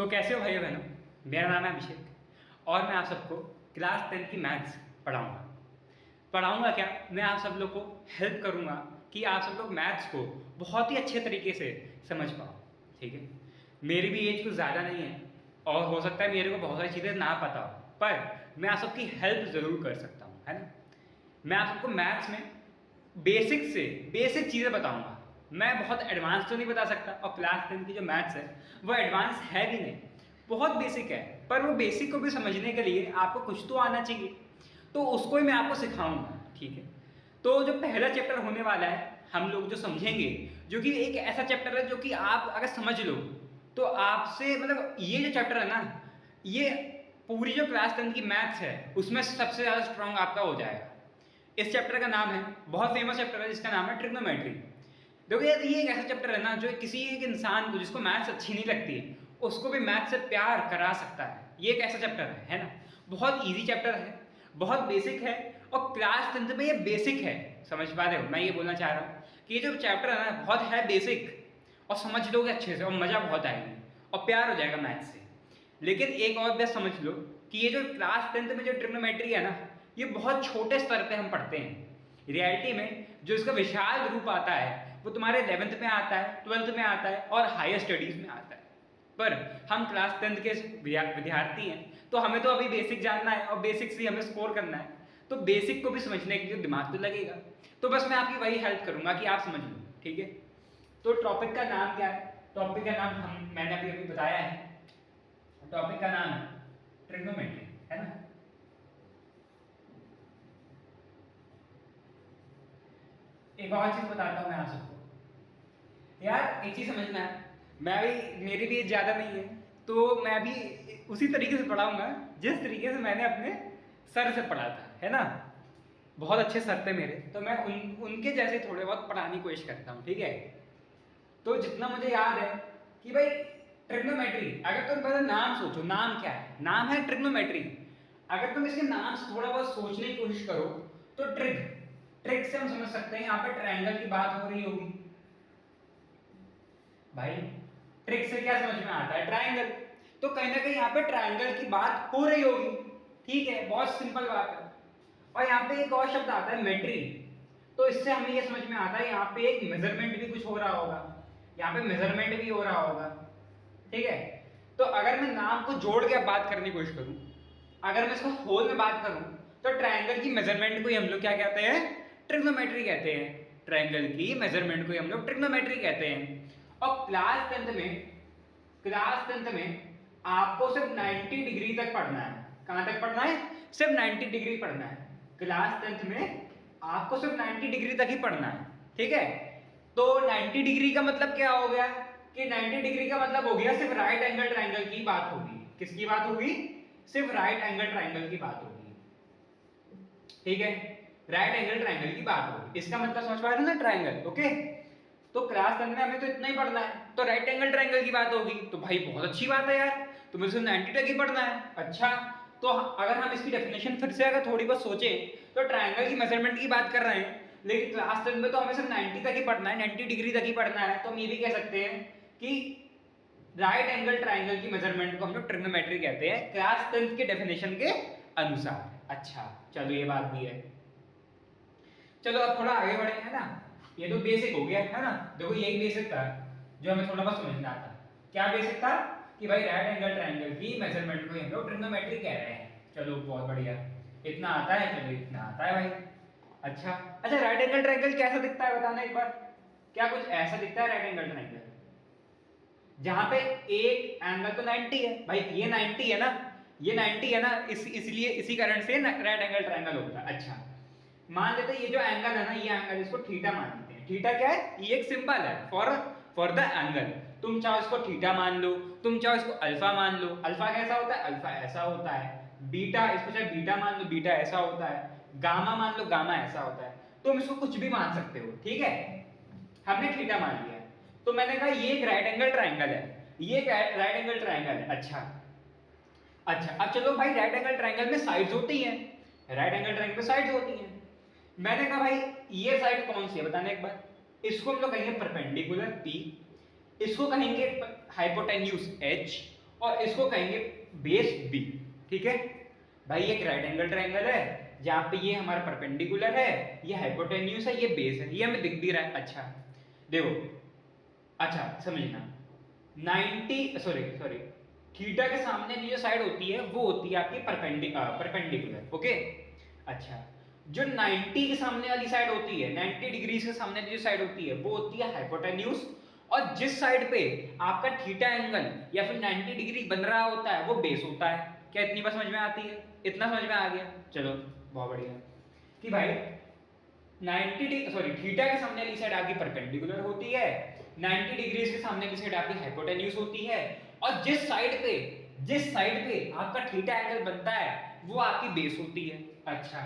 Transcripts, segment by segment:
तो कैसे हो भाई बहनों। मेरा नाम है अभिषेक और मैं आप सबको क्लास 10 की मैथ्स पढ़ाऊंगा क्या, मैं आप सब लोग को हेल्प करूंगा कि आप सब लोग मैथ्स को बहुत ही अच्छे तरीके से समझ पाओ। ठीक है, मेरी भी एज कुछ ज़्यादा नहीं है और हो सकता है मेरे को बहुत सारी चीज़ें ना पता हो, पर मैं आप सबकी हेल्प ज़रूर कर सकता हूँ, है ना। मैं आप सबको मैथ्स में बेसिक से बेसिक चीज़ें बताऊंगा। मैं बहुत एडवांस तो नहीं बता सकता और क्लास 10 की जो मैथ्स है वो एडवांस है भी नहीं, बहुत बेसिक है। पर वो बेसिक को भी समझने के लिए आपको कुछ तो आना चाहिए, तो उसको ही मैं आपको सिखाऊंगा। ठीक है, तो जो पहला चैप्टर होने वाला है हम लोग जो समझेंगे, जो कि एक ऐसा चैप्टर है जो कि आप अगर समझ लो तो आपसे मतलब ये जो चैप्टर है ना, ये पूरी जो क्लास 10 की मैथ्स है उसमें सबसे ज़्यादा स्ट्रांग आपका हो जाएगा। इस चैप्टर का नाम है, बहुत फेमस चैप्टर है जिसका नाम है ट्रिग्नोमेट्री। देखो यार, ये एक ऐसा चैप्टर है ना जो किसी एक इंसान को जिसको मैथ्स अच्छी नहीं लगती है उसको भी मैथ्स से प्यार करा सकता है। ये एक ऐसा चैप्टर है ना। बहुत इजी चैप्टर है, बहुत बेसिक है और क्लास 10 में ये बेसिक है। समझ पा रहे हो, मैं ये बोलना चाह रहा हूँ कि ये जो चैप्टर है ना बहुत है बेसिक और समझ लोगे अच्छे से और मज़ा बहुत आएगी और प्यार हो जाएगा मैथ्स से। लेकिन एक और बात समझ लो कि ये जो क्लास 10 में जो ट्रिग्नोमेट्री है ना, ये बहुत छोटे स्तर पे हम पढ़ते हैं। रियलिटी में जो इसका विशाल रूप आता है वो तुम्हारे 11th में आता है, 12th में आता है और हायर स्टडीज में आता है। पर हम क्लास 10 के विद्यार्थी हैं तो हमें तो अभी बेसिक जानना है और बेसिक से हमें स्कोर करना है, तो बेसिक को भी समझने के लिए दिमाग तो लगेगा। तो बस मैं आपकी वही हेल्प करूंगा कि आप समझ लो। ठीक है, तो टॉपिक का नाम क्या है? टॉपिक का नाम मैंने अभी बताया है। टॉपिक का नाम है ट्रिग्नोमेट्री, है ना। एक और चीज बताता हूं मैं आप सबको। यार एक चीज समझना है, मैं भी मेरी भी ज्यादा नहीं है तो मैं भी उसी तरीके से पढ़ाऊंगा जिस तरीके से मैंने अपने सर से पढ़ा था, है ना। बहुत अच्छे सर थे मेरे, तो मैं उनके जैसे थोड़े बहुत पढ़ाने की कोशिश करता हूँ। ठीक है, तो जितना मुझे याद है कि भाई ट्रिग्नोमेट्री, अगर तुम पहले नाम सोचो, नाम क्या है? नाम है ट्रिग्नोमेट्री। अगर तुम इसके नाम से थोड़ा बहुत सोचने की कोशिश करो तो ट्रिग ट्रिग से हम समझ सकते हैं यहाँ पे ट्रायंगल की बात हो रही होगी। भाई ट्रिग से क्या समझ में आता है? ट्रायंगल। तो कहीं ना कहीं यहाँ पे ट्रायंगल की बात हो रही होगी। ठीक है, बहुत सिंपल बात है। और यहाँ पे एक और शब्द आता है मेट्री, तो इससे हमें ये समझ में आता है यहाँ पे एक मेजरमेंट भी कुछ हो रहा होगा, यहाँ पे मेजरमेंट भी हो रहा होगा। ठीक है, तो अगर मैं नाम को जोड़ के बात करने की कोशिश करूं, अगर मैं इसको होल में बात करूं तो ट्रायंगल की मेजरमेंट को ही हम लोग क्या कहते हैं? ट्रिग्नोमेट्री कहते हैं। ट्रायंगल की मेजरमेंट को ही हम लोग ट्रिग्नोमेट्री कहते हैं। और क्लास 10th में आपको सिर्फ 90 डिग्री तक पढ़ना है। कहां तक पढ़ना है? सिर्फ 90 डिग्री पढ़ना है। क्लास 10th में आपको सिर्फ 90 डिग्री तक ही पढ़ना है। ठीक है, तो 90 डिग्री का मतलब क्या हो गया कि 90 डिग्री का मतलब हो गया सिर्फ राइट एंगल ट्रायंगल की बात होगी। किसकी बात होगी? सिर्फ राइट एंगल ट्रायंगल की बात होगी। ठीक है, राइट एंगल ट्रायंगल की बात होगी। इसका मतलब समझ पा रहे हो ना? ट्रायंगल। ओके, तो क्लास 10 में हमें तो इतना ही पढ़ना है, तो राइट एंगल ट्रायंगल की बात होगी। तो भाई बहुत अच्छी बात है यार, तुम्हें सिर्फ 90 तक ही पढ़ना है। अच्छा, तो अगर हम इसकी डेफिनेशन फिर से अगर थोड़ी बहुत सोचे तो ट्रायंगल की मेजरमेंट की बात कर रहे हैं, लेकिन क्लास 10 में तो हमें सिर्फ 90 तक ही पढ़ना है, 90 डिग्री तक ही पढ़ना है। तो हम ये भी कह सकते हैं कि राइट एंगल ट्रायंगल की मेजरमेंट को हम लोग ट्रिग्नोमेट्री कहते हैं क्लास 10 के डेफिनेशन के अनुसार। अच्छा चलो, ये बात भी है। चलो अब थोड़ा आगे बढ़े, है ना। ये तो बेसिक हो गया, है ना। देखो यही बेसिक था जो हमें थोड़ा बहुत समझना था। क्या बेसिक था? कि भाई राइट एंगल ट्रायंगल की मेजरमेंट को हम लोग ट्रिग्नोमेट्री कह रहे हैं। चलो बहुत बढ़िया, इतना आता है। चलो इतना आता है भाई। अच्छा, राइट एंगल ट्रायंगल कैसा दिखता है बताना एक बार। क्या कुछ ऐसा दिखता है राइट एंगल ट्रायंगल? जहां पे एक एंगल तो 90 है भाई, ये 90 है ना, ये 90 है ना, इसलिए इसी कारण से राइट एंगल ट्रायंगल होता है। अच्छा, मान लेते हैं ये जो एंगल है ना, ये एंगल इसको थीटा मान लेते हैं। थीटा क्या है? ये एक सिंबल है फॉर द एंगल। तुम चाहो इसको थीटा मान लो, तुम चाहो इसको अल्फा मान लो। अल्फा कैसा होता है? अल्फा ऐसा होता है। बीटा, इसको चाहे बीटा मान लो, बीटा ऐसा होता है। गामा मान लो, गामा ऐसा होता है। तुम इसको कुछ भी मान सकते हो। ठीक है, हमने थीटा मान लिया, तो मैंने कहा ये एक राइट एंगल ट्रायंगल है, ये एक राइट एंगल ट्रायंगल है। अच्छा, अब चलो भाई, राइट एंगल ट्रायंगल में साइड्स होती हैं, राइट एंगल ट्रायंगल में साइड्स होती हैं। मैंने कहा भाई ये साइड कौन सी है बताना एक बार। इसको हम लोग कहेंगे परपेंडिकुलर P, इसको कहेंगे हाइपोटेन्यूज H, और इसको कहेंगे बेस बी। ठीक है भाई, एक राइट एंगल ट्रायंगल है जहाँ पे ये हमारा परपेंडिकुलर है, ये हाइपोटेन्यूज है, ये बेस है, ये हमें दिख भी रहा है। अच्छा देखो, अच्छा समझना, 90 सॉरी सॉरी थीटा के सामने की जो साइड होती है वो होती है आपकी परपेंडिकुलर। ओके, अच्छा जो 90 के सामने वाली साइड होती है, 90 डिग्री के सामने की जो साइड होती है वो होती है हाइपोटेन्यूज, और जिस साइड पे आपका थीटा एंगल या फिर 90 डिग्री बन रहा होता है वो बेस होता है। क्या इतनी बात समझ में आती है? इतना समझ में आ गया? चलो बहुत बढ़िया। कि भाई थीटा के सामने वाली साइड आपकी परपेंडिकुलर होती है, 90 डिग्री के सामने की साइड आपकी हाइपोटेन्यूज होती है, और जिस साइड पे आपका थीटा एंगल बनता है वो आपकी बेस होती है। अच्छा,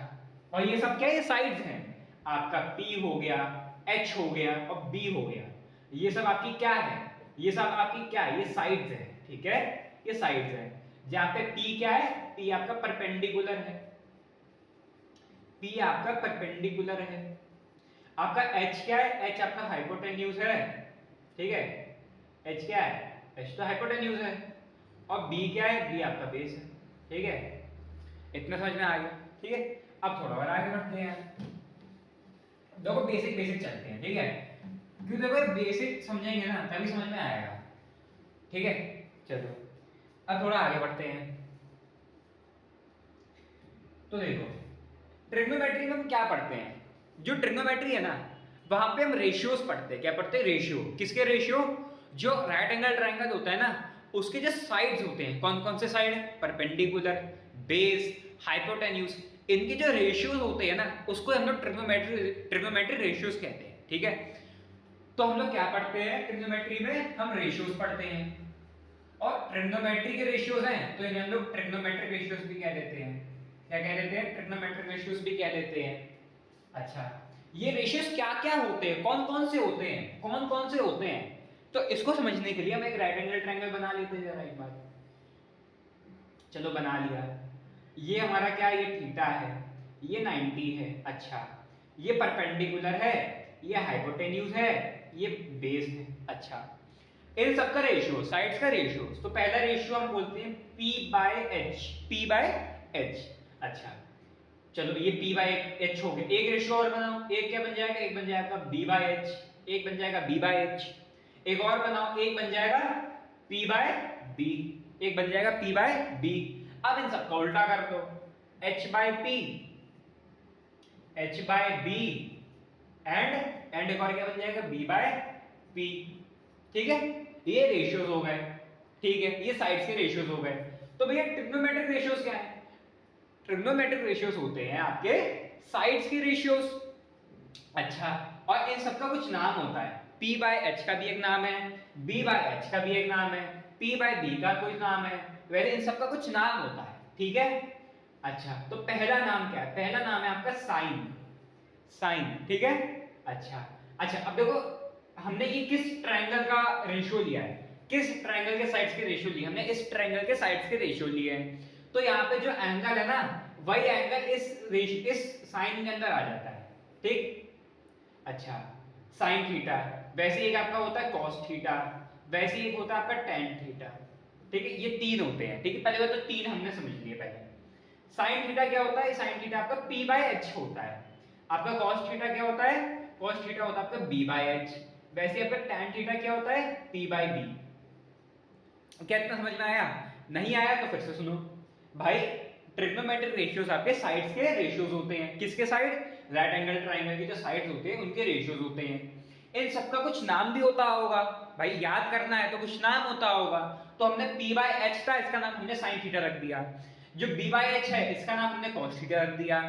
और ये सब क्या है? ये साइड्स हैं। आपका P हो गया, H हो गया और B हो गया, ये सब आपकी क्या है? ये सब आपकी क्या है? ये साइड्स है। ठीक है, ये साइड्स है। जहां पे P क्या है? P आपका परपेंडिकुलर है, P आपका परपेंडिकुलर है। आपका H क्या है? H आपका हाइपोटेन्यूज है। ठीक है, H क्या है? H तो हाइपोटेन्यूज है। और B क्या है? B आपका बेस है। ठीक है, इतना समझ में आ गया? ठीक है, अब थोड़ा और आगे बढ़ते हैं। देखो बेसिक बेसिक चलते हैं। ठीक है, क्योंकि देखो बेसिक समझेंगे ना तभी समझ में आएगा। ठीक है, चलो अब थोड़ा आगे बढ़ते हैं। तो देखो ट्रिग्नोमेट्री में हम क्या पढ़ते हैं? जो ट्रिग्नोमेट्री है ना वहां पे हम रेशियोज पढ़ते हैं। क्या पढ़ते हैं? रेशियो। किसके रेशियो? जो राइट एंगल ट्रायंगल होता है ना उसके जो साइड्स होते हैं, कौन कौन से साइड? परपेंडिकुलर, बेस, हाइपोटेन्यूज, इनके जो रेशियोज होते हैं ना उसको हम लोग ट्रिग्नोमेट्री रेशियोज कहते हैं। ठीक है, तो हम लोग क्या पढ़ते हैं ट्रिग्नोमेट्री में? हम रेशियोज पढ़ते हैं, और ट्रिग्नोमेट्री के रेशियोज हैं तो इन्हें हम लोग ट्रिग्नोमेट्रिक रेशियोज भी कह देते हैं। क्या कह देते हैं? ट्रिग्नोमेट्रिक रेशियोज भी कह देते हैं। अच्छा, ये रेशियोज क्या क्या होते हैं, कौन कौन से होते हैं, कौन कौन से होते हैं? तो इसको समझने के लिए हम एक राइट एंगल ट्रायंगल बना लेते हैं जरा एक बार। चलो बना लिया। ये हमारा क्या है? ये थीटा है, ये 90 है। अच्छा, ये परपेंडिकुलर है, ये हाइपोटेन्यूज है, ये बेस है। अच्छा, इन सबका रेशियो, साइड्स का रेशियो, तो पहला रेशियो हम बोलते हैं P by H। P by H। अच्छा चलो, ये P बाय H हो गया। एक रेशियो और बनाओ, एक क्या बन जाएगा? एक बन जाएगा B बाय H, एक बन जाएगा B बाय H। एक और बनाओ, एक बन जाएगा P बाय B, एक बन जाएगा P बाय B। अब इन सबका उल्टा कर दो, H by P, H by B, and एक और क्या बन जाएगा? B by P। ठीक है, ये रेशियोज हो गए। ठीक है, ये साइड्स के रेशियोज हो गए। तो भैया ट्रिग्नोमेट्रिक रेशियोज क्या है? ट्रिग्नोमेट्रिक रेशियोज होते हैं आपके साइड्स के रेशियोज। अच्छा, और इन सबका कुछ नाम होता है। P बाय H का भी एक नाम है, B बाय H का भी एक नाम है, P बाय B का कोई नाम है। वैसे इन सबका कुछ नाम होता है। ठीक है, अच्छा तो पहला नाम क्या है? पहला नाम है आपका साइन। साइन, ठीक है। अच्छा अच्छा, अब देखो हमने ये किस ट्रायंगल का रेशियो लिया है? किस ट्रायंगल के साइड्स के रेशियो लिए? हमने इस ट्रायंगल के साइड्स के रेशियो लिए हैं। तो यहाँ पे जो एंगल है ना वही एंगल इस साइन के अंदर आ जाता है। ठीक, अच्छा साइन थीटा, वैसे एक आपका होता है कॉस थीटा, वैसे एक होता है आपका टेन थीटा। ठीक है, ये तीन होते हैं। ठीक है, पहले बात तो तीन हमने समझ लिए। पहले साइन थीटा क्या होता है? साइन थीटा आपका P बाय H होता है। आपका cos थीटा क्या होता है? cos थीटा होता है आपका B बाय H। वैसे आपका tan थीटा क्या होता है? P by B। क्या इतना समझ में आया? नहीं आया तो फिर से सुनो भाई। ट्रिग्नोमेट्रिक रेशियोज आपके साइड्स के रेशियोज होते हैं। किसके साइड? राइट एंगल ट्रायंगल के जो साइड्स होते हैं उनके रेशियोज होते हैं। इन सबका कुछ नाम भी होता होगा भाई, याद करना है तो कुछ नाम होता होगा। तो हमने P बाय H था, इसका नाम हमने sin थीटा रख दिया। जो B बाय H है इसका नाम हमने cos थीटा रख दिया।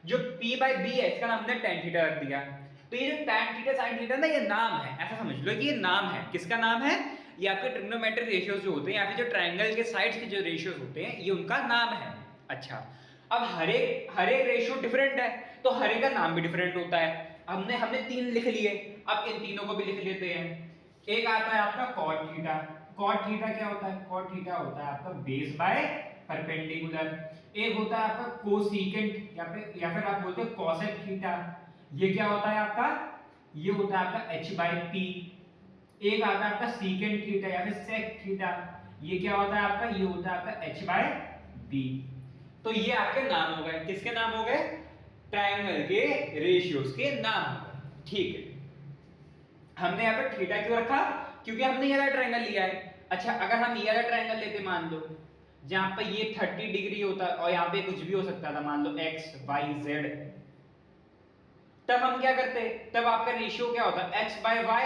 जो P बाय B है इसका नाम हमने tan थीटा रख दिया। तो ये जो tan थीटा sin थीटा ना ये नाम है, ऐसा समझ लो कि ये नाम है। किसका नाम है? ये आपके ट्रिग्नोमेट्रिक रेशियोज जो होते हैं या फिर जो ट्रायंगल के साइड्स के जो रेशियोज होते हैं ये उनका नाम है। अच्छा, अब हर एक रेशियो डिफरेंट है तो हर एक का नाम भी डिफरेंट होता है। हमने तीन लिख लिए, अब इन तीनों को भी लिख लेते हैं। एक आता है आपका cot थीटा। cot थीटा क्या होता है? cot थीटा होता है आपका बेस बाय परपेंडिकुलर। एक होता है आपका कोसेकेंट या फिर आप बोलते हो cosec थीटा। ये क्या होता है आपका? ये होता है आपका h बाय p। एक आता है आपका सेकेंट थीटा या फिर sec थीटा। ये क्या होता है आपका, ये होता है आपका h बाय b। तो ये आपके नाम हो गए, किसके नाम हो गए, ट्रायंगल के रेशियोज के नाम हो गए। ठीक है, हमने यहाँ पे थीटा क्यों रखा, क्योंकि हमने ये वाला ट्रायंगल लिया है। अच्छा, अगर हम ये वाला ट्रायंगल लेते मान लो, जहां पे ये 30 डिग्री होता और यहाँ पे कुछ भी हो सकता था, मान लो x y z, तब हम क्या करते, तब आपका रेशियो क्या होता, x बाय y,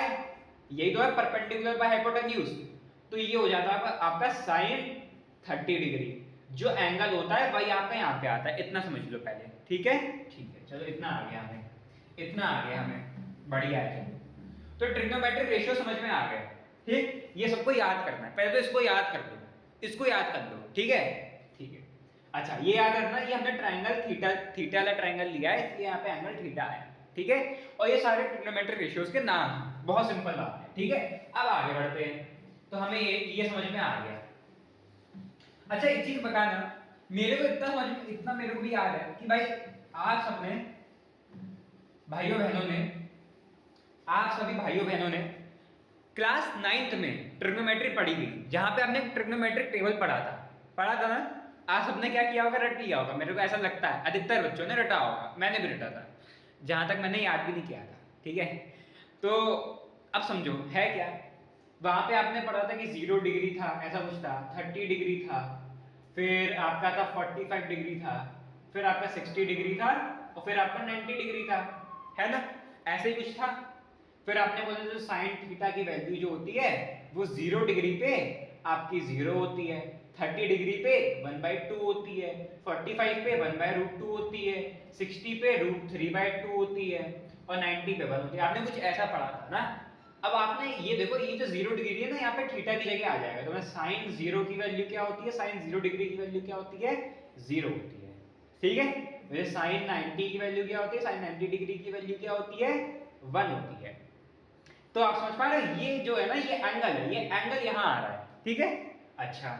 यही तो है परपेंडिकुलर बाय हाइपोटेन्यूज। तो ये हो जाता है आपका साइन 30 डिग्री, जो एंगल होता है वही आपका यहाँ पे आता है। इतना समझ लो पहले, ठीक है। ठीक है, चलो इतना आ गया हमें, इतना आ गया हमें, बढ़िया है। चलो, तो ट्रिग्नोमेट्रिक रेशियो समझ में आ गए। ठीक, ये सबको याद करना है, पहले तो इसको याद कर लो, इसको याद कर लो, ठीक है। ठीक है, अच्छा ये याद रखना, ये हमने ट्रायंगल थीटा, थीटा वाला ट्रायंगल लिया है, इसलिए यहाँ पे एंगल थीटा है, ठीक है। और ये सारे ट्रिग्नोमेट्रिक रेशियोज के नाम हैं, बहुत सिंपल बात है, ठीक है। अब आगे बढ़ते हैं, तो हमें ये समझ में आ गया। अच्छा एक चीज बताना, मेरे को इतना समझ में, इतना मेरे को भी याद है कि भाई आप सबने, भाइयों बहनों ने, आप सभी भाइयों बहनों ने क्लास 9th में ट्रिग्नोमेट्री पढ़ी थी, जहां पे हमने ट्रिग्नोमेट्रिक टेबल पढ़ा था ना। आप सबने क्या किया होगा, रट लिया होगा, मेरे को ऐसा लगता है अधिकतर बच्चों ने रटा होगा, मैंने भी रटा था, जहां तक मैंने याद भी नहीं किया था, ठीक है। तो अब समझो है क्या, वहां पे आपने पढ़ा था कि 0 डिग्री था, ऐसा कुछ था, 30 डिग्री था, फिर आपका था 45 डिग्री था, फिर आपका 60 डिग्री था, और फिर आपका 90 डिग्री था, है ना, ऐसे ही कुछ था। फिर आपने बोला जो साइन थीटा की वैल्यू जो होती है वो 0 डिग्री पे आपकी 0 होती है, 30 डिग्री पे 1/2 होती है, 45 पे 1/√2 होती है, 60 पे √3/2 होती है, और 90 पे 1 होती है। आपने कुछ ऐसा पढ़ा था ना। अब आपने ये देखो, ये जो 0 डिग्री है ना, यहाँ पे थीटा की जगह आ जाएगा, तो मैं साइन 0 की वैल्यू क्या होती है, साइन 0 डिग्री की वैल्यू क्या होती है, 0 होती है, ठीक है। वैसे साइन 90 की वैल्यू क्या होती है, साइन 90 डिग्री की वैल्यू क्या होती है, 1 होती है। तो आप समझ पा रहे हैं, ये जो है ना, ये एंगल है, ये एंगल यहां आ रहा है, ठीक है। अच्छा,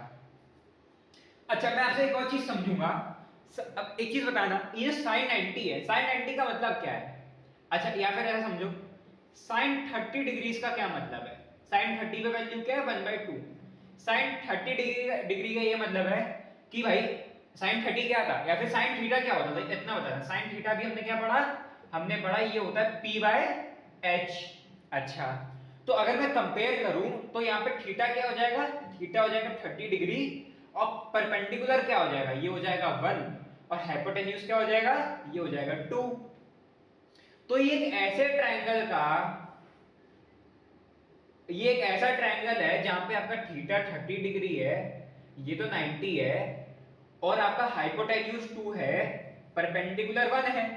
अच्छा मैं आपसे एक और चीज समझूंगा। अब एक चीज बताना, ये साइन 90 है, साइन 90 का मतलब क्या है। अच्छा, या फिर ऐसा समझो, साइन 30 डिग्री का क्या मतलब है, साइन 30 पे वैल्यू क्या है, 1/2। साइन 30 डिग्री का ये मतलब है कि भाई साइन 30 क्या था, या फिर साइन थीटा क्या होता था, इतना बता। साइन थीटा भी हमने क्या पढ़ा, हमने पढ़ा ये होता है p/h। अच्छा, तो अगर मैं कंपेयर करूं तो यहाँ पे थीटा क्या हो जाएगा, थीटा हो जाएगा 30 डिग्री, और परपेंडिकुलर क्या हो जाएगा, ये हो जाएगा 1, और हाइपोटेन्यूज क्या हो जाएगा, ये हो जाएगा 2। तो ये एक ऐसे ट्रायंगल का, ये एक ऐसा ट्रायंगल है जहां पे आपका थीटा 30 डिग्री है, ये तो 90 है, और आपका हाइपोटेन्यूज 2 है, परपेंडिकुलर 1 है,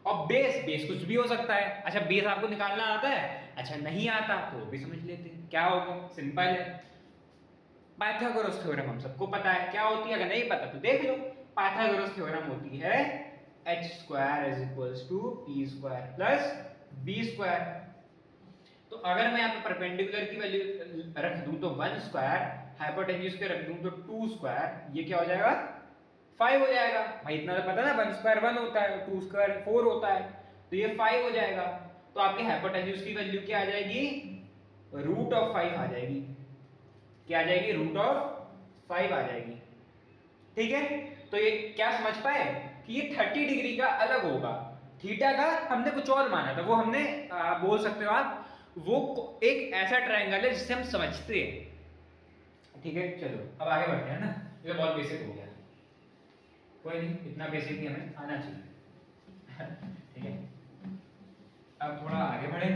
और बेस, बेस कुछ भी हो सकता है। अच्छा, बेस आपको निकालना आता है, अच्छा नहीं आता तो भी समझ लेते हैं क्या होगा, सिंपल है, पाइथागोरस थ्योरम हम सबको पता है क्या होती है, अगर नहीं पता तो देख लो। पाइथागोरस थ्योरम होती है h² = p² + b²। तो अगर मैं यहाँ पे परपेंडिकुलर की वैल्यू रख दूं तो 1², हाइपोटेन्यूज पे रख दूं तो 2², ये क्या हो जाएगा, 5 हो जाएगा। भाई इतना तो पता ना, 1² 1 होता है, 2² 4 होता है, तो ये 5 हो जाएगा। तो आपकी हाइपोटेन्यूज की वैल्यू क्या आ जाएगी, √5 आ जाएगी, क्या आ जाएगी, √5 आ जाएगी, ठीक है। तो ये क्या समझ पाए कि ये 30 डिग्री का अलग होगा, थीटा का हमने कुछ और माना था, वो हमने बोल सकते हो आप, वो एक ऐसा ट्रायंगल है जिससे हम समझते हैं, ठीक है। चलो अब आगे बढ़ते हैं ना, ये बहुत बेसिक हो गया, कोई नहीं, इतना बेसिक भी हमें आना चाहिए ठीक है। अब थोड़ा आगे बढ़े,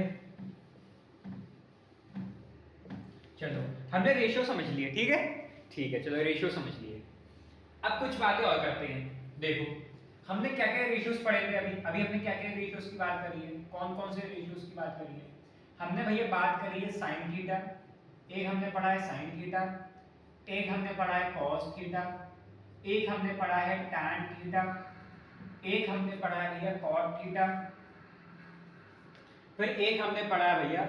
चलो हमने रेशियो समझ लिए, ठीक है, ठीक है, चलो रेशियो समझ लिए। अब कुछ बातें और करते हैं। देखो हमने क्या क्या रेशियोज पढ़े थे, अभी अभी हमने क्या क्या रेशियोज की बात करी है, कौन कौन से रेशियोज की बात करी है। हमने भैया बात करी है साइन थीटा, एक हमने पढ़ा है साइन थीटा, एक हमने पढ़ा है कॉस थीटा, एक हमने पढ़ा है टैन थीटा, एक हमने पढ़ा है भैया कॉट थीटा, फिर एक हमने पढ़ा है भैया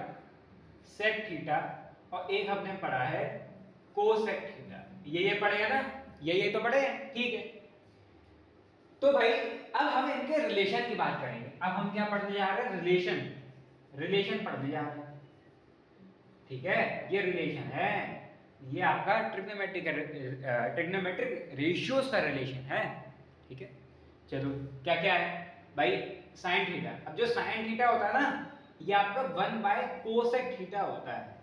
सेक थीटा, और एक हमने पढ़ा है कोसेक थीटा। ये पढ़े हैं ना, ये तो पढ़े हैं, ठीक है। तो भाई अब हम इनके रिलेशन की बात करेंगे। अब हम क्या पढ़ने जा रहे हैं, रिलेशन, रिलेशन पढ़ने जा रहे हैं, ठीक है। ये रिलेशन है, ये आपका ट्रिग्नोमेट्रिक रेशियोज का रिलेशन है, ठीक है। चलो क्या क्या है भाई, साइन थीटा। अब जो साइन थीटा होता है ना, ये आपका 1/कोसेक थीटा होता है।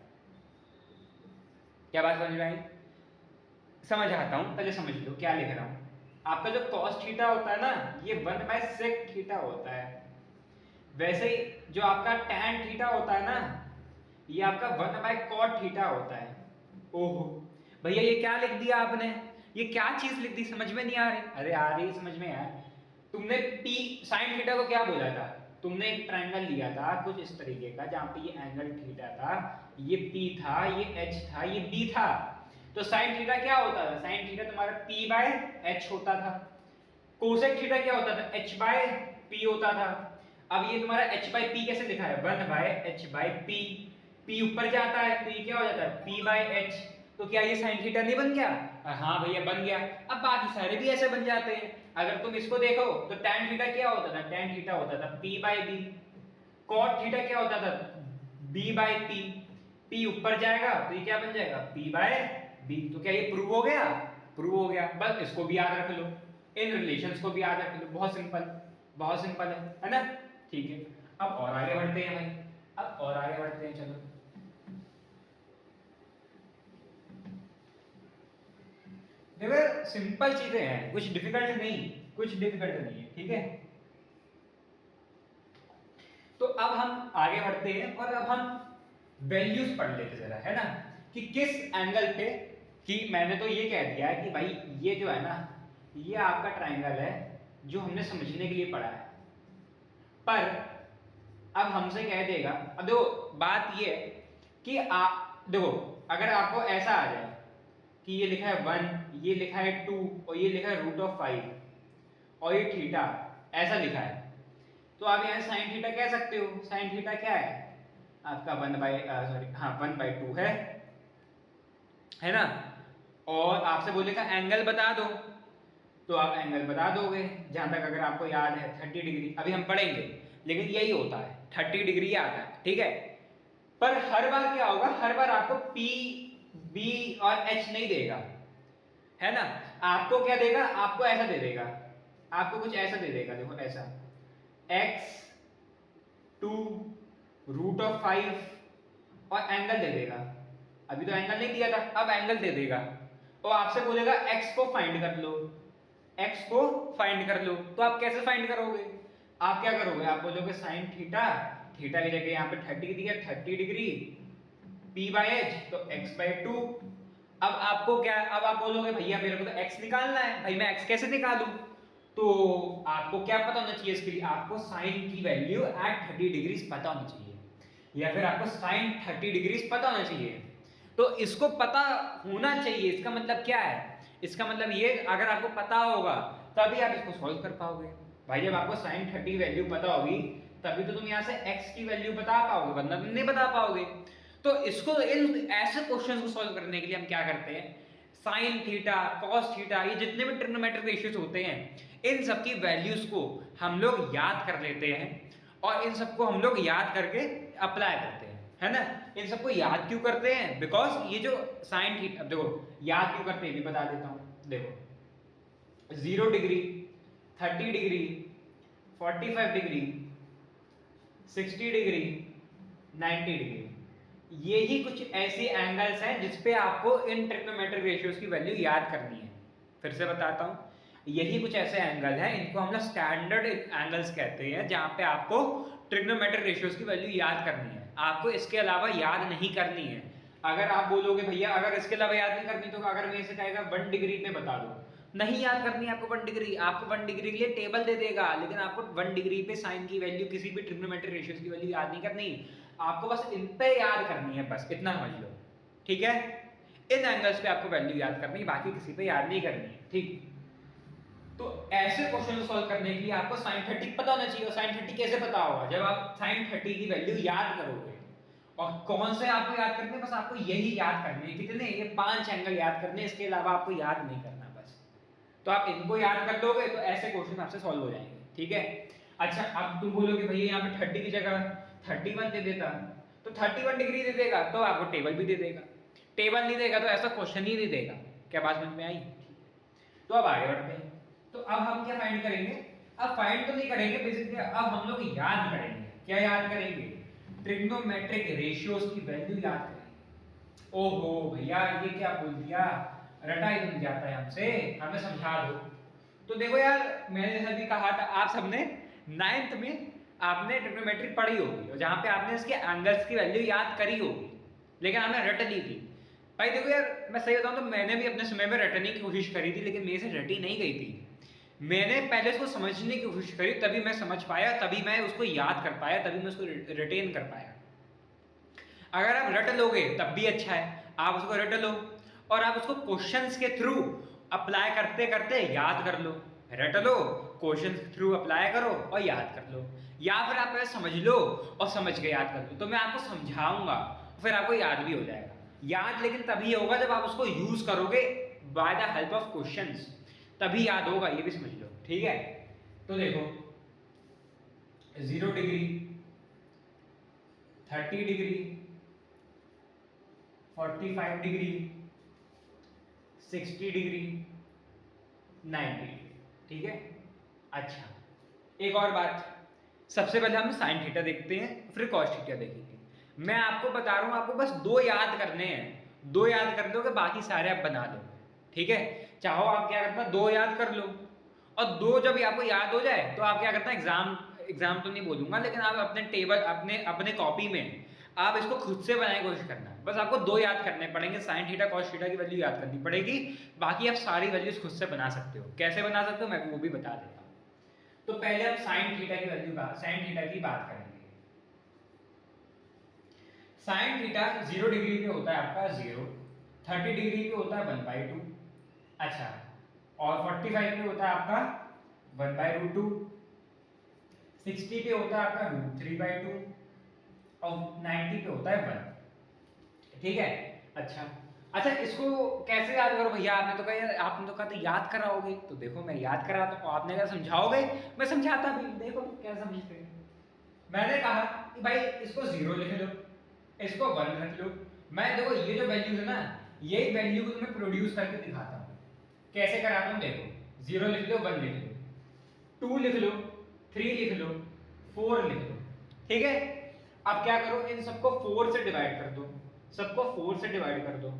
क्या बात समझ में आई? समझ आता हूं, पहले समझ लो क्या लिख रहा हूं। आपका जो कॉस थीटा होता है ना, ये 1/सेक थीटा होता है। वैसे ही जो आपका टैन थीटा होता है ना, ये आपका 1/कॉट थीटा होता है। ओहो भैया ये क्या लिख दिया आपने, ये क्या चीज लिख दी, समझ में नहीं आ रही। अरे आ रही समझ में यार। तुमने पी साइन थीटा को क्या बोला था, तुमने एक ट्रायंगल लिया था कुछ इस तरीके का, जहां पे ये एंगल थीटा था, ये पी था, ये एच था, ये बी था। तो साइन थीटा क्या होता था, साइन थीटा तुम्हारा p/h होता था। कोसेक थीटा क्या होता था, h/p होता था। अब ये तुम्हारा h/p कैसे लिखा है, 1/h/p। p ऊपर जाता है तो ये क्या हो जाता है, p/h। तो क्या ये साइन थीटा नहीं बन गया? हाँ भैया बन गया। अब बाकी सारे भी ऐसे बन जाते हैं। अगर तुम इसको देखो तो tan थीटा क्या होता था, tan थीटा होता था p/b। cot थीटा क्या होता था, b/p। p ऊपर जाएगा तो ये क्या बन जाएगा, p/b। तो क्या ये प्रूव हो गया? प्रूव हो गया। बस इसको भी याद रख लो, इन रिलेशंस को भी याद रख लो। बहुत सिंपल, बहुत सिंपल है ना? ठीक है, अब और आगे बढ़ते हैं भाई, अब और आगे बढ़ते हैं। चलो देखो सिंपल चीजें हैं, कुछ डिफिकल्ट नहीं, कुछ डिफिकल्ट नहीं है, ठीक है। तो अब हम आगे बढ़ते हैं और अब हम वैल्यूज पढ़ लेते जरा, है ना, कि किस एंगल पे, कि मैंने तो ये कह दिया है कि भाई ये जो है ना, ये आपका ट्रायंगल है जो हमने समझने के लिए पढ़ा है। पर अब हमसे कह देगा, अब देखो बात ये है कि आप देखो, अगर आपको ऐसा आ जाए कि ये लिखा है 1, ये लिखा है 2 और ये लिखा है √5 और ये थीटा ऐसा लिखा है, तो आप यहाँ साइन थीटा कह सकते हो। साइन थीटा क्या है आपका 1/2 है ना। और आपसे बोलेगा एंगल बता दो, तो आप एंगल बता दोगे। जहां तक अगर आपको याद है 30 डिग्री, अभी हम पढ़ेंगे, लेकिन यही होता है 30 डिग्री आता है, ठीक है। पर हर बार क्या होगा, हर बार आपको P, B और H नहीं देगा, है ना। आपको क्या देगा, आपको ऐसा दे देगा, आपको कुछ ऐसा दे देगा, देखो ऐसा x 2 √5 और एंगल दे देगा। अभी तो एंगल नहीं दिया था, अब एंगल दे देगा और आपसे बोलेगा x को फाइंड कर लो, x को फाइंड कर लो। तो आप कैसे फाइंड करोगे, आप क्या करोगे, आप बोलोगे साइन थीटा, थीटा की जगह यहाँ पे 30 दिया, 30 डिग्री p/h तो x/2। अब आपको क्या, अब आप बोलोगे भैया मेरे को तो x निकालना है, भाई मैं x कैसे निकालूं? तो आपको क्या पता होना चाहिए इसके लिए, आपको साइन की वैल्यू एट 30 डिग्री पता होनी चाहिए, या फिर आपको साइन 30 डिग्री पता होना चाहिए। तो इसको पता होना चाहिए, इसका मतलब क्या है, इसका मतलब ये अगर आपको पता होगा तभी आप इसको सॉल्व कर पाओगे। भाई जब आपको साइन 30 वैल्यू पता होगी तभी तो तुम यहाँ से x की वैल्यू बता पाओगे, वरना तुम नहीं बता पाओगे। तो इसको, इन ऐसे क्वेश्चंस को सॉल्व करने के लिए हम क्या करते हैं, साइन थीटा, कॉस थीटा, ये जितने भी ट्रिग्नोमेट्रिक रेशियोज होते हैं, इन सब की वैल्यूज को हम लोग याद कर लेते हैं और इन सबको हम लोग याद करके अप्लाई करते हैं, है ना। इन सबको याद क्यों करते हैं, बिकॉज ये जो साइन थीटा, देखो याद क्यों करते हैं भी बता देता हूं। देखो 0 degree, 30 degree, 45 degree, 60 degree, 90 degree, ये ही कुछ ऐसे एंगल्स हैं जिसपे आपको इन ट्रिग्नोमेट्रिक रेशियोज की वैल्यू याद करनी है। फिर से बताता हूं, यही कुछ ऐसे एंगल हैं, इनको हम लोग स्टैंडर्ड एंगल्स कहते हैं, जहां पे आपको ट्रिग्नोमेट्रिक रेशियोज की वैल्यू याद करनी है, आपको इसके अलावा याद नहीं करनी है। अगर आप बोलोगे भैया अगर इसके अलावा याद नहीं करनी, तो अगर मैं इसे कहेगा 1 डिग्री पे बता दो, नहीं याद करनी है आपको 1 डिग्री, आपको 1 डिग्री के लिए टेबल दे देगा, लेकिन आपको 1 डिग्री पे साइन की वैल्यू, किसी भी ट्रिग्नोमेट्रिक रेशियोज की वैल्यू याद नहीं करनी, आपको बस इन पे याद करनी है, बस इतना समझ लो, ठीक है। इन एंगल्स पे आपको वैल्यू याद करनी है, बाकी किसी पे याद नहीं करनी है, ठीक। तो ऐसे क्वेश्चन सॉल्व करने के लिए आपको sin 30 पता होना चाहिए। और sin 30 कैसे पता होगा, जब आप sin 30 की वैल्यू याद करोगे। और कौन से आपको याद करने, बस आपको यही याद करने हैं, कितने, ये 5 एंगल याद करने, इसके अलावा आपको याद नहीं करना बस। तो आप इनको याद कर लोगे तो ऐसे क्वेश्चन आपसे सॉल्व हो जाएंगे, ठीक है। अच्छा अब तुम बोलोगे भैया यहाँ पे 30 की जगह 31 दे देता, तो 31 डिग्री दे देगा तो आपको टेबल भी दे देगा। टेबल नहीं देगा तो ऐसा क्वेश्चन ही नहीं देगा। क्या बात समझ में आई? तो अब आगे बढ़ते हैं। तो अब हम क्या फाइंड करेंगे? अब फाइंड तो नहीं करेंगे बेसिकली, अब हम लोग याद करेंगे। क्या याद करेंगे? ट्रिग्नोमेट्रिक रेशियोज की वैल्यू याद करेंगे। ओहो भैया ये क्या बोल दिया, रटा ही बन जाता है हमसे, हमें समझा दो। तो देखो यार, मैंने जैसा भी कहा था, आप सबने 9th में आपने ट्रिग्नोमेट्री पढ़ी होगी और जहां पे आपने इसके एंगल्स की वैल्यू याद करी होगी, लेकिन आपने रट ली थी। भाई देखो यार, मैं सही बताऊं तो मैंने भी अपने समय में रटने की कोशिश करी थी, लेकिन मेरे से रटी नहीं गई थी। मैंने पहले उसको समझने की कोशिश करी, तभी मैं समझ पाया, तभी मैं उसको याद कर पाया, तभी मैं उसको रिटेन कर पाया। अगर आप रट लोगे तब भी अच्छा है, आप उसको रट लो और आप उसको क्वेश्चंस के थ्रू अप्लाई करते करते याद कर लो। रट लो, क्वेश्चंस के थ्रू अप्लाई करो और याद कर लो, या फिर आप पहले समझ लो और समझ के याद कर लो। तो मैं आपको समझाऊंगा, फिर आपको याद भी हो जाएगा। याद लेकिन तभी होगा जब आप उसको यूज करोगे by the help of questions, तभी याद होगा, ये भी समझ लो। ठीक है, तो देखो 0 degree, 30 degree, 45 degree, 60 degree, 90 degree. ठीक है, अच्छा एक और बात, सबसे पहले हम साइन थीटा देखते हैं, फिर कॉस थीटा देखेंगे। मैं आपको बता रहा हूं, आपको बस 2 याद करने हैं, 2 याद कर दोगे बाकी सारे आप बना लो। ठीक है, चाहो आप क्या करना, 2 याद कर लो और 2 जब आपको याद हो जाए तो आप क्या करना, एग्जाम तो नहीं बोलूंगा, लेकिन आप अपने टेबल अपने अपने कॉपी में आप इसको खुद से बनाने की कोशिश करना। बस आपको 2 याद करने पड़ेंगे, साइन थीटा कॉस थीटा की वैल्यू याद करनी पड़ेगी, बाकी आप सारी वैल्यूज खुद से बना सकते हो। कैसे बना सकते हो मैं वो भी बता देता हूं। तो पहले हम साइन थीटा की वैल्यू साइन थीटा की बात करेंगे। साइन थीटा 0 डिग्री पे होता है आपका 0, 30 डिग्री पे होता है 1/2, अच्छा, और 45 पे होता है आपका 1/√2, 60 पे होता है आपका √3/2 और 90 पे होता है 1। ठीक है, अच्छा अच्छा, इसको कैसे याद करो भैया? आपने तो कहा तो याद कराओगे, तो देखो मैं याद कराता हूँ, आपने कहा समझाओगे, मैं समझाता भी, देखो क्या समझते हैं। मैंने कहा कि भाई इसको 0 लिख लो, इसको 1 रख लो। मैं देखो ये जो वैल्यूज है ना, यही वैल्यू को तुम्हें प्रोड्यूस करके दिखाता हूँ। कैसे कराता हूँ देखो, 0 लिख लो, 1 लिख लो, 2 लिख लो, 3 लिख लो, 4 लिख लो। ठीक है, अब क्या करो, इन सबको 4 से डिवाइड कर दो, सबको 4 से डिवाइड कर दो,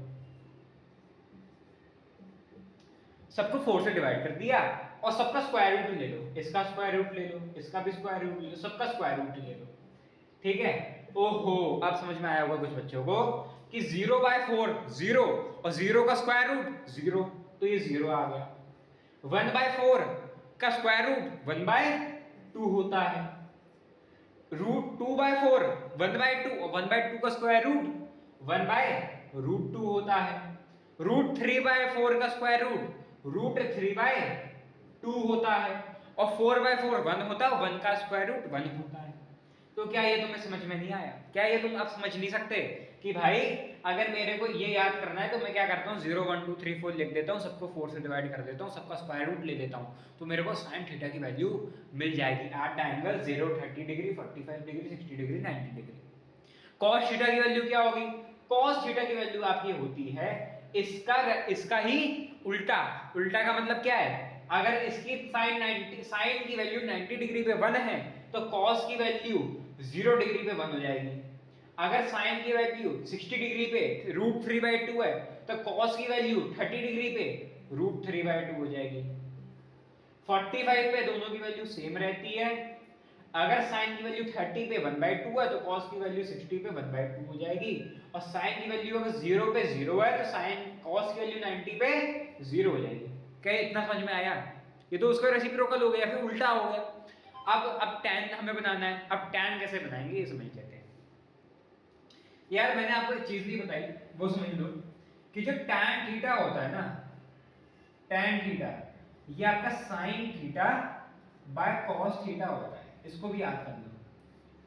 सबको 4 से डिवाइड कर दिया और सबका स्क्वायर रूट ले लो, इसका स्क्वायर रूट ले लो, इसका भी स्क्वायर रूट ले लो, सबका स्क्वायर रूट ले लो। ठीक है, ओहो अब समझ में आया होगा कुछ बच्चों को कि 0/4 0 और 0 का स्क्वायर रूट 0, तो ये 0 आ गया। 1/4 का स्क्वायर रूट 1/2 होता है, √2/4 1/2 और 1/2 का स्क्वायर रूट 1/√2 होता है, √3/4 का स्क्वायर रूट √3/2 होता है और 4/4 1 होता है, 1 का स्क्वायर रूट 1 होता है। तो क्या ये तुम्हें समझ में नहीं आया? क्या ये तुम अब समझ नहीं सकते कि भाई अगर मेरे को ये याद करना है तो मैं क्या करता हूँ, 0 1 2 3 4 लिख देता हूँ, सबको 4 से डिवाइड कर देता हूँ, सबका स्क्वायर रूट ले लेता हूँ, तो मेरे को साइन थीटा की वैल्यू मिल जाएगी at the angle 0 30 degree 45 degree 60 degree 90 degree. Cos theta की वैल्यू क्या होगी? कॉस थीटा की वैल्यू आपकी होती है इसका ही उल्टा। उल्टा का मतलब क्या है? अगर इसकी साइन की वैल्यू 90 डिग्री पे 1 है तो कॉस की वैल्यू 0 डिग्री पे 1 हो जाएगी। अगर साइन की वैल्यू 60 डिग्री पे √3/2 है तो कॉस की वैल्यू 30 डिग्री पे √3/2 हो जाएगी। 45 पे दोनों की वैल्यू सेम रहती है। अगर साइन की वैल्यू 30 पे 1/2 है तो कॉस की वैल्यू 60 पे 1/2 हो जाएगी, और साइन की वैल्यू अगर 0 पे 0 है तो साइन कॉस की वैल्यू 90 पे 0 हो जाएगी। क्या इतना समझ में आया? ये तो उसका रेसिप्रोकल हो गया, फिर उल्टा हो गया। अब tan हमें बनाना है, अब tan कैसे बनाएंगे ये समझ लेते हैं। यार मैंने आपको एक चीज नहीं बताई, वो समझ लो कि जो tan थीटा होता है ना, tan थीटा ये आपका sin theta by cos theta होता है, इसको भी याद कर लो,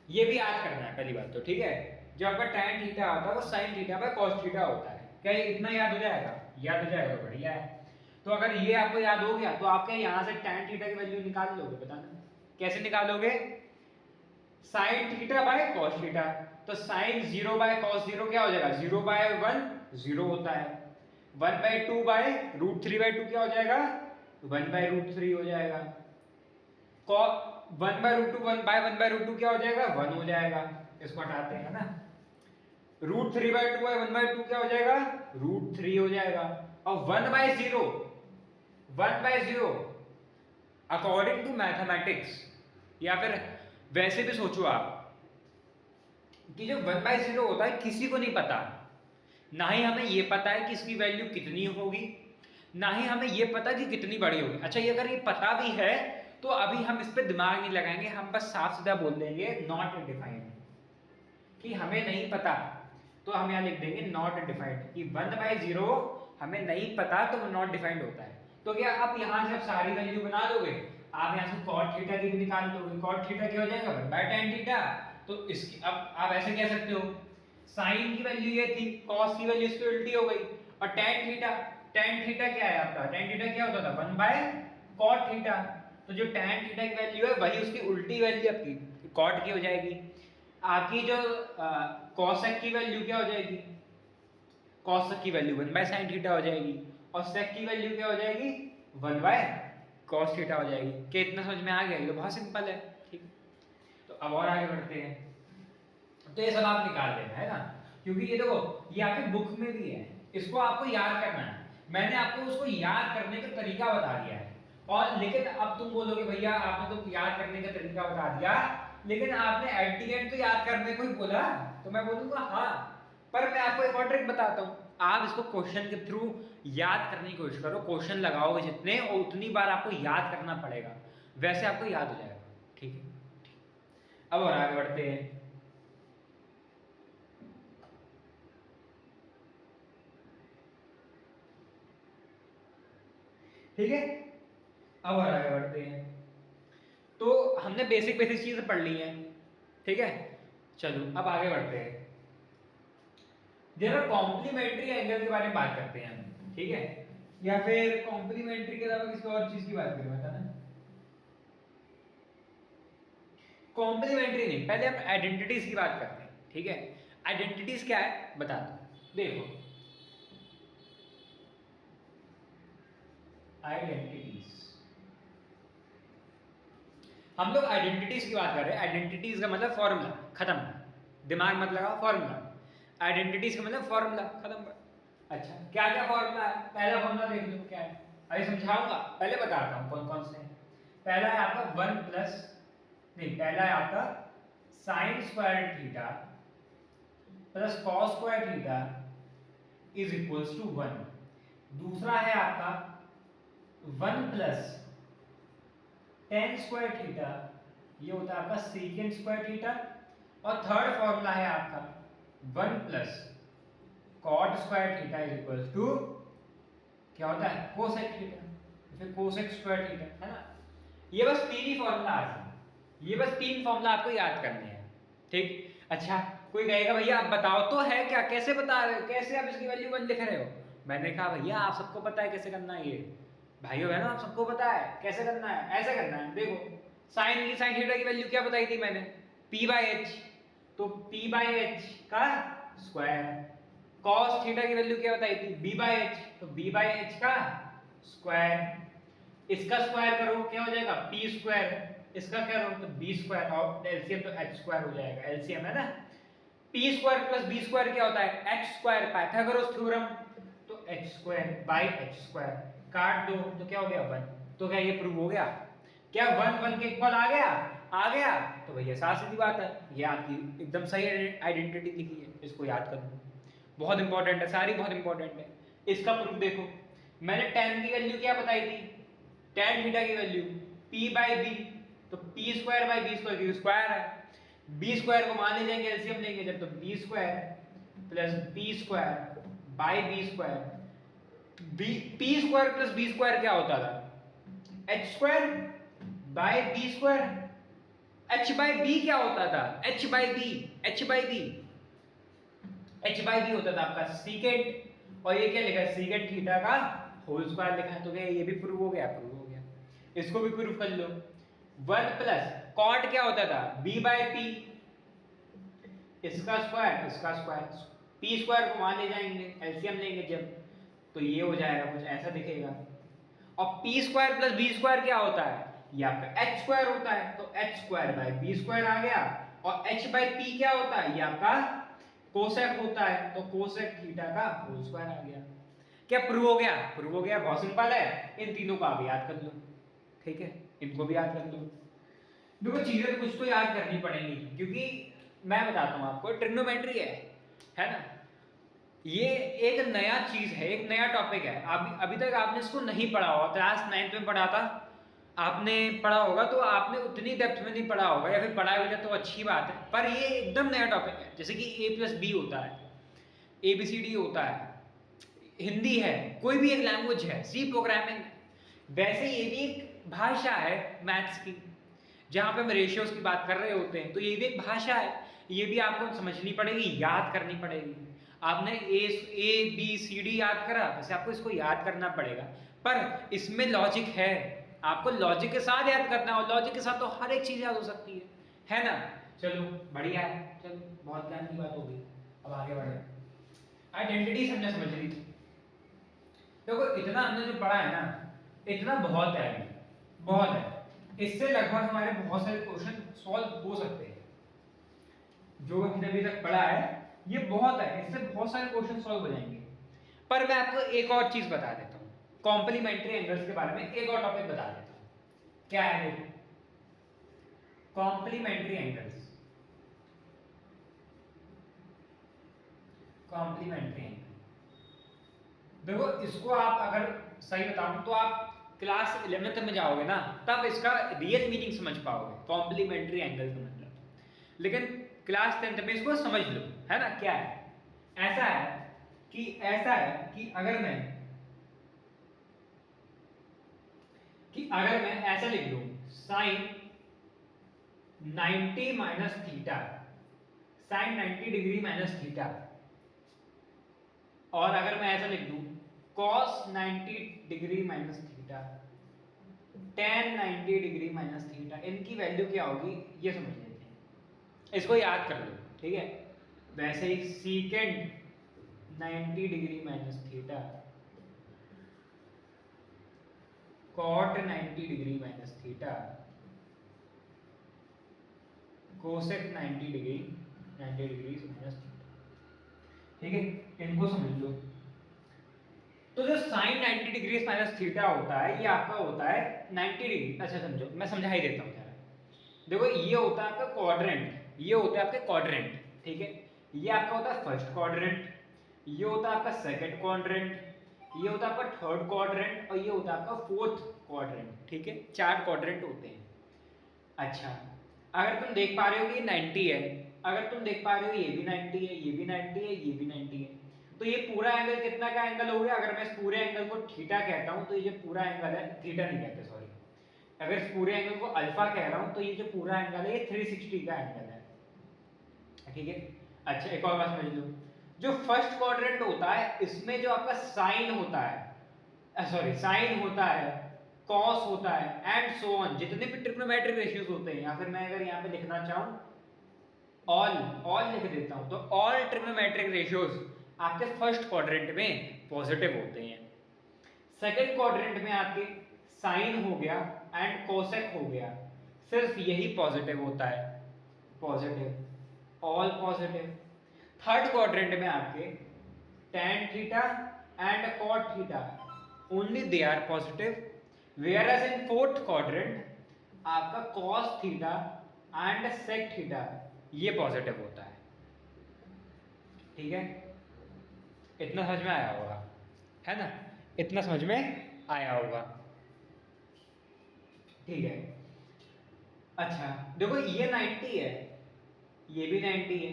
ये भी याद करना है पहली बात तो। ठीक है, जो आपका tan थीटा होता है वो sin theta by cos theta होता है। क्या ये इतना याद हो जाएगा? याद हो जाएगा, बढ़िया है। तो अगर ये आपको याद हो गया तो आप क्या यहाँ से tan थीटा की वैल्यू निकाल लोगे? बताना कैसे निकालोगे? sin theta by cos theta, तो sin 0 बाय cos 0 क्या हो जाएगा? 0/1 0 होता है। 1/2/√3/2 क्या हो जाएगा? 1/√3 हो जाएगा। 1/√2 1/1/√2 क्या हो जाएगा? 1 हो जाएगा। इसको हटाते हैं ना, √3/2 1/2 क्या हो जाएगा? √3 हो जाएगा। और 1/0 अकॉर्डिंग टू मैथमेटिक्स, या फिर वैसे भी सोचो आप कि जो 1/0 होता है किसी को नहीं पता, ना ही हमें ये पता है कि इसकी वैल्यू कितनी होगी, ना ही हमें ये पता कि कितनी बड़ी होगी। अच्छा, ये अगर ये पता भी है तो अभी हम इस पर दिमाग नहीं लगाएंगे, हम बस साफ सीधा बोल देंगे नॉट डिफाइंड, कि हमें नहीं पता। तो हम यहाँ लिख देंगे नॉट डिफाइंड, कि 1/0 हमें नहीं पता तो वो नॉट डिफाइंड होता है। तो क्या आप यहाँ से सारी वैल्यू बना दोगे, आप यहाँ से cot थीटा की भी निकाल लोगे। cot थीटा क्या हो जाएगा? 1/tan theta. तो इसकी अब आप ऐसे कह सकते हो, साइन की वैल्यू ये थी, cos की वैल्यू इसकी उल्टी हो गई, और tan थीटा क्या है आपका? tan थीटा क्या होता था? 1/cot theta. तो जो tan थीटा की वैल्यू है वही उसकी उल्टी वैल्यू आपकी cot की हो जाएगी। आपकी जो cosec की वैल्यू क्या हो जाएगी? cosec की वैल्यू 1/sin थीटा हो जाएगी, और sec की वैल्यू क्या हो जाएगी? 1/cos थीटा हो जाएगी। क्या इतना समझ में आ गया? ये तो बहुत सिंपल है। ठीक, तो अब और आगे बढ़ते हैं। तो ये सब आप निकाल लेना है ना, क्योंकि ये देखो ये आपके बुक में भी है, इसको आपको याद करना है। मैंने आपको उसको याद करने का तरीका बता दिया है, और लेकिन अब तुम बोलोगे भैया आपने तो याद करने का तरीका बता दिया, लेकिन आपने एट द एंड तो याद करने को ही बोला। तो मैं बोलूंगा हाँ, पर मैं आपको एक और ट्रिक बताता हूँ। आप इसको क्वेश्चन के थ्रू याद करने की कोशिश करो, क्वेश्चन लगाओगे जितने और उतनी बार आपको याद करना पड़ेगा, वैसे आपको याद हो जाएगा। ठीक है, अब और आगे बढ़ते हैं। ठीक है, अब और आगे बढ़ते हैं। तो हमने बेसिक चीजें पढ़ ली हैं। ठीक है, चलो अब आगे बढ़ते हैं। जरा कॉम्प्लीमेंट्री एंगल के बारे में बात करते हैं हम। ठीक है, या फिर कॉम्प्लीमेंट्री के अलावा किसी और चीज की बात करें, बताना। कॉम्प्लीमेंट्री नहीं, पहले हम आइडेंटिटीज की बात करते हैं। ठीक है, आइडेंटिटीज क्या है बताता हूं। देखो, आइडेंटिटीज, हम लोग आइडेंटिटीज की बात कर रहे हैं। आइडेंटिटीज का मतलब फॉर्मूला, खत्म, दिमाग मत लगाओ, फॉर्मूला। आइडेंटिटीज का मतलब फॉर्मूला, खत्म। अच्छा, क्या क्या फॉर्मूला है? पहला फॉर्मूला देख लो क्या है, अभी समझाऊंगा, पहले बताता हूं कौन कौन से हैं। पहला है आपका 1 प्लस, नहीं, पहला है आपका sine square theta plus cos square theta is equals to 1। दूसरा है आपका 1 प्लस टेन स्क्वायर थीटा, ये होता है आपका सेकेंड स्क्वायर थीटा। और थर्ड फॉर्मूला है आपका 1 plus cot square theta is equal to क्या होता है? कोसेक थीटा, फिर कोसेक स्क्वायर थीटा, है ना। ये बस तीन ही फॉर्मूला आते हैं, ये बस तीन फॉर्मूला आपको याद करने हैं। ठीक, अच्छा, कोई कहेगा भैया आप बताओ तो है क्या, कैसे बता रहे हो, कैसे आप इसकी वैल्यू 1 लिख रहे हो? मैंने कहा भैया आप सबको पता है कैसे करना है, ये भाइयों बहनों आप सबको पता है कैसे करना है। ऐसे करना है, देखो साइन थीटा की वैल्यू क्या बताई थी मैंने? p/h, तो p/h का स्क्वायर। कॉस थीटा की वैल्यू क्या बताई थी? b/h, तो b/h का स्क्वायर। इसका स्क्वायर करो क्या हो जाएगा? p square. इसका क्या करो तो b स्क्वायर, और एलसीएम तो h स्क्वायर हो जाएगा, एलसीएम है ना। p square plus b square क्या होता है? h स्क्वायर, पाइथागोरस थ्योरम, तो h square bye h square, काट दो तो क्या हो गया? 1। तो क्या ये प्रूव हो गया? क्या 1 1 के इक्वल आ गया? आ गया, तो भैया साफ सीधी बात है, ये आपकी एकदम सही आइडेंटिटी लिखी है, इसको याद कर लो, बहुत इंपॉर्टेंट है, सारी बहुत इंपॉर्टेंट है। इसका प्रूफ देखो, मैंने tan की वैल्यू क्या बताई थी? tan थीटा की वैल्यू p/b, तो p square by b square, क्योंकि स्क्वायर है, b स्क्वायर को मान ले जाएंगे, एलसीएम लेंगे जब, तो b square plus b square by b square. p square plus b square क्या होता था? h square by b square. h by b क्या होता था? h by b, h by b, h by b होता था आपका सीकेंट, और ये क्या लिखा है? सीकेंट थीटा का होल स्क्वायर लिखा है। तो क्या ये भी प्रूव हो गया? प्रूव हो गया, इसको भी प्रूव कर लो। 1 प्लस कॉट क्या होता था? b बाय p, इसका स्क्वायर, इसका स्क्वायर, पी स्क्वायर को वहां ले जाएंगे, एलसीएम लेंगे जब, तो ये हो जाएगा कुछ ऐसा दिखेगा। और P square plus B square क्या होता है, ये आपका एच स्क्वायर होता है, तो H square by B square आ गया। और एच बाई पी क्या होता है, ये आपका कोसेक होता है, तो कोसेक थीटा का होल स्क्वायर आ गया। क्या प्रूव हो गया, प्रूव हो गया, बहुत सिंपल है। इन तीनों को आप याद कर लो, ठीक है, इनको भी याद कर लो। देखो चीजें तो कुछ तो याद करनी पड़ेंगी, क्योंकि मैं बताता हूं आपको, ट्रिग्नोमेट्री है ना, ये एक नया चीज है, एक नया टॉपिक है। अभी तक आपने इसको नहीं पढ़ा होगा, क्लास 9th में पढ़ा था आपने, पढ़ा होगा तो आपने उतनी डेप्थ में नहीं पढ़ा होगा, या फिर पढ़ा हुआ तो अच्छी बात है, पर ये एकदम नया टॉपिक है। जैसे कि ए प्लस बी होता है, ए बी सी डी होता है, हिंदी है, कोई भी एक लैंग्वेज है, सी प्रोग्रामिंग, वैसे ये भी एक भाषा है मैथ्स की, जहां पे हम रेशियोज की बात कर रहे होते हैं, तो ये भी एक भाषा है, ये भी आपको समझनी पड़ेगी, याद करनी पड़ेगी। आपने ए बी सी डी याद करा, वैसे आपको इसको याद करना पड़ेगा, पर इसमें लॉजिक है, आपको लॉजिक के साथ याद करना है, और लॉजिक के साथ तो हर एक चीज याद हो सकती है ना। चलो बढ़िया है, चलो बहुत ज्ञान की बात होगी, अब आगे बढ़े। आइडेंटिटी हमने समझ ली थी। देखो इतना हमने जो पढ़ा है ना, इतना बहुत है, बहुत है, इससे लगभग हमारे बहुत सारे क्वेश्चन सॉल्व हो सकते हैं। जो हमने अभी तक पढ़ा है ये बहुत है, इससे बहुत सारे क्वेश्चन सॉल्व हो जाएंगे। पर मैं आपको एक और चीज बता देता हूँ, कॉम्प्लीमेंट्री एंगल्स के बारे में एक और टॉपिक बता देता हूँ। क्या है देखो, कॉम्प्लीमेंट्री एंगल्स, कॉम्प्लीमेंट्री एंगल। देखो इसको आप अगर सही बताऊं तो आप क्लास 11th में जाओगे ना, तब इसका रियल मीनिंग समझ पाओगे, कॉम्प्लीमेंट्री एंगल का मतलब। लेकिन क्लास 10th में इसको समझ लो, है ना। क्या है, ऐसा है कि अगर मैं ऐसा लिख दूं, sine 90 minus theta, sine 90 degree minus theta, और अगर मैं ऐसा लिख दूं cos 90 degree minus theta, tan 90 degree minus theta, इनकी वैल्यू क्या होगी ये समझ लेते हैं, इसको याद कर लो, ठीक है। वैसे ही secant 90 degree minus theta, cot 90 degree minus theta, cosec 90 degree minus theta, ठीक है, इनको समझ लो। तो जो साइन 90 डिग्री माइनस थीटा होता है, ये आपका होता है 90 डिग्री। अच्छा समझो, मैं समझा ही देता हूँ जरा। देखो ये होता है आपका क्वाड्रेंट, ये होते हैं आपके क्वाड्रेंट, ठीक है। ये आपका होता है फर्स्ट क्वाड्रेंट, ये होता है आपका सेकंड क्वाड्रेंट, ये होता है आपका थर्ड क्वाड्रेंट, और ये होता है आपका फोर्थ क्वाड्रेंट, ठीक है। 4 क्वाड्रेंट होते हैं। अच्छा, अगर तुम देख पा रहे हो कि 90 है, अगर तुम देख पा रहे हो ये भी 90 है, ये भी 90 है, ये भी 90 है, तो ये पूरा एंगल कितना का एंगल हो गया। अगर मैं इस पूरे एंगल को थीटा कहता हूं, तो ये जो पूरा एंगल है, थीटा नहीं कहते सॉरी, अगर इस पूरे एंगल को अल्फा कह रहा हूं, तो ये जो पूरा एंगल है ये 360 का एंगल है, ठीक है। अच्छा एक और बात समझ लो, जो फर्स्ट क्वाड्रेंट होता है इसमें जो आपका साइन होता है, सॉरी साइन होता है, कॉस होता है, एंड सो ऑन, जितने भी ट्रिग्नोमेट्रिक रेशियोज होते हैं, या फिर मैं अगर यहाँ पे लिखना चाहूँ ऑल लिख देता हूँ, तो ऑल ट्रिग्नोमेट्रिक रेशियोज आपके फर्स्ट क्वाड्रेंट में पॉजिटिव होते हैं। सेकंड क्वाड्रेंट में आपके साइन हो गया एंड कोसेक हो गया, सिर्फ यही पॉजिटिव होता है, positive, all positive. Third quadrant में आपके tan theta and cot theta, only they are positive, whereas in fourth quadrant आपका cos theta and sec theta ये पॉजिटिव होता है, ठीक है। इतना समझ में आया होगा, है ना, इतना समझ में आया होगा, ठीक है। अच्छा देखो ये 90 है, ये भी 90 है,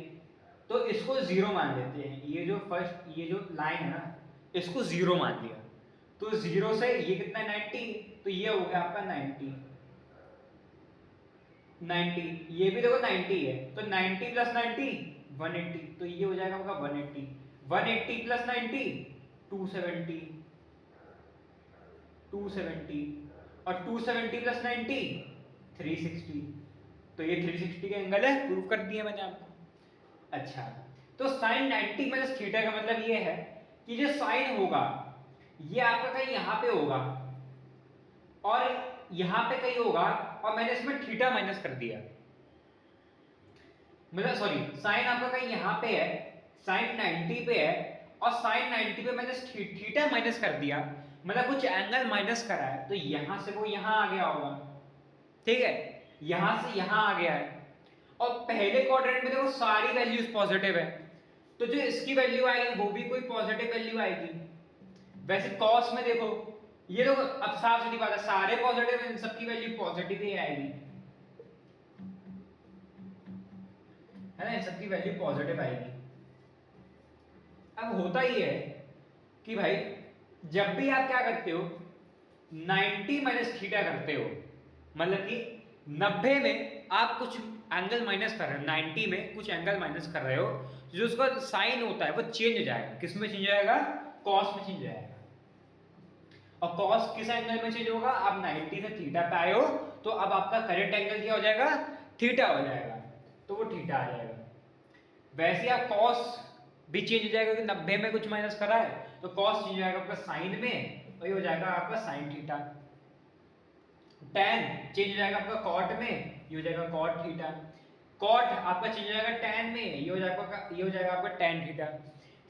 तो इसको 0 मान लेते हैं। ये जो फर्स्ट, ये जो लाइन है ना, इसको 0 मान लिया, तो 0 से ये कितना है 90, तो ये हो गया आपका 90, ये भी देखो 90 है, तो 90 प्लस 90 180, तो ये हो जाएगा आपका 180 प्लस 90 270, और 270 प्लस 90 360, तो ये 360 का एंगल है, प्रूव कर दिया मैंने आपको। अच्छा तो साइन 90 माइनस थीटा का मतलब ये है कि जो साइन होगा ये आपका कहीं यहाँ पे होगा और यहाँ पे कहीं होगा, और मैंने इसमें थीटा माइनस कर दिया, मतलब सॉरी साइन आपका कहीं यहाँ पे है, साइन 90 पे है, और साइन 90 पे मैंने थीटा माइनस कर दिया, मतलब कुछ एंगल माइनस करा है, तो यहां से वो यहां आ गया होगा, ठीक है, यहां से यहां आ गया है। और पहले क्वाड्रेंट में देखो सारी वैल्यूज पॉजिटिव है, तो जो इसकी वैल्यू आएगी वो भी कोई पॉजिटिव वैल्यू आएगी। वैसे कॉस में देखो, ये देखो अब साफ सीधी बात है, सारे पॉजिटिव, इन सबकी वैल्यू पॉजिटिव ही आएगी, है ना, इन सबकी वैल्यू पॉजिटिव आएगी। अब होता ही है कि भाई जब भी आप क्या करते हो 90 माइनस थीटा करते हो, मतलब कि 90 में आप कुछ एंगल माइनस कर रहे हो, 90 में कुछ एंगल माइनस कर रहे हो, जो उसका साइन होता है वो चेंज हो जाएगा, किस में चेंज जाएगा, कॉस में चेंज हो जाएगा। और कॉस किस एंगल में चेंज होगा, आप 90 से थीटा पे आए हो तो अब आपका करेक्ट एंगल क्या हो जाएगा, थीटा हो जाएगा, तो वो थीटा आ जाएगा। वैसे आप कॉस भी चेंज हो जाएगा, क्योंकि 90 में कुछ माइनस करा है तो कॉस चेंज हो जाएगा आपका साइन में, और ये हो जाएगा आपका साइन थीटा। tan चेंज हो जाएगा आपका कॉट में, ये हो जाएगा कॉट थीटा। कॉट आपका चेंज हो जाएगा tan में, ये हो जाएगा आपका tan theta.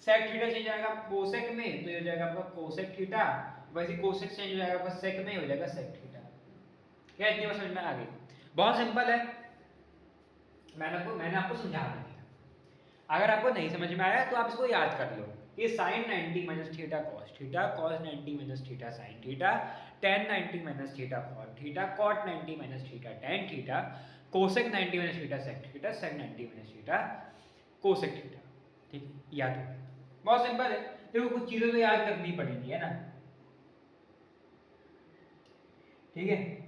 sec theta change हो जाएगा कोसेक में, तो ये हो जाएगा आपका कोसेक थीटा। वैसे कोसेक चेंज हो जाएगा आपका सेक में, हो जाएगा सेक थीटा। क्या इतनी बात समझ में आ गई? बहुत सिंपल है, मैंने आपको समझा दिया। अगर आपको नहीं समझ में आया तो आप इसको याद कर लो, ये sin 90 minus theta cos theta, cos 90 minus theta sin theta, tan 90 minus theta cot theta, cot 90 minus theta tan theta, cosec 90 minus theta sec theta, sec 90 minus theta cosec theta. ठीक है, याद हो, बहुत सिंपल है। देखो कुछ चीजें तो याद करनी पड़ेगी, है ना, ठीक है।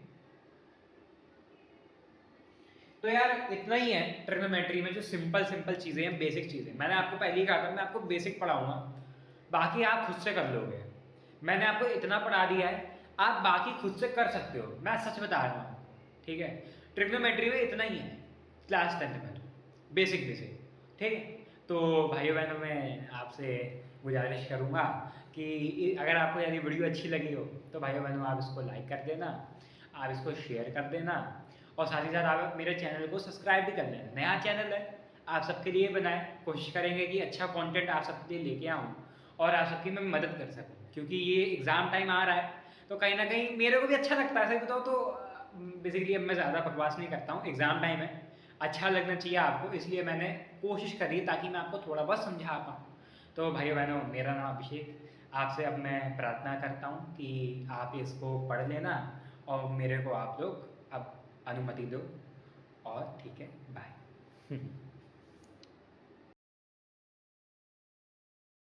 तो यार इतना ही है ट्रिग्नोमेट्री में, जो सिंपल सिंपल चीजें हैं, बेसिक चीजें। मैंने आपको पहले ही कहा था मैं आपको बेसिक पढ़ाऊंगा, बाकी आप खुद से कर लोगे। मैंने आपको इतना पढ़ा दिया है, आप बाकी खुद से कर सकते हो, मैं सच बता रहा हूँ, ठीक है। ट्रिग्नोमेट्री में इतना ही है क्लास 10 में, तो बेसिक बेसिक, ठीक है। तो भाइयों बहनों मैं आपसे गुजारिश करूँगा कि अगर आपको यदि वीडियो अच्छी लगी हो तो भाइयों बहनों आप इसको लाइक कर देना, आप इसको शेयर कर देना, और साथ ही साथ आप मेरे चैनल को सब्सक्राइब भी कर लेना। नया चैनल है, आप सबके लिए बनाएं, कोशिश करेंगे कि अच्छा कंटेंट आप सबके लिए लेके आऊँ और आप सबकी मैं मदद कर सकूँ, क्योंकि ये एग्ज़ाम टाइम आ रहा है तो कहीं ना कहीं मेरे को भी अच्छा लगता है, सही बताऊँ तो बेसिकली अब मैं ज़्यादा बकवास नहीं करता हूँ, एग्ज़ाम टाइम है, अच्छा लगना चाहिए आपको, इसलिए मैंने कोशिश करी ताकि मैं आपको थोड़ा बहुत समझा पाऊँ। तो भाइयों बहनों मेरा नाम अभिषेक, आपसे अब मैं प्रार्थना करता हूँ कि आप इसको पढ़ लेना और मेरे को आप लोग अब अनुमति दो, और ठीक है, बाय।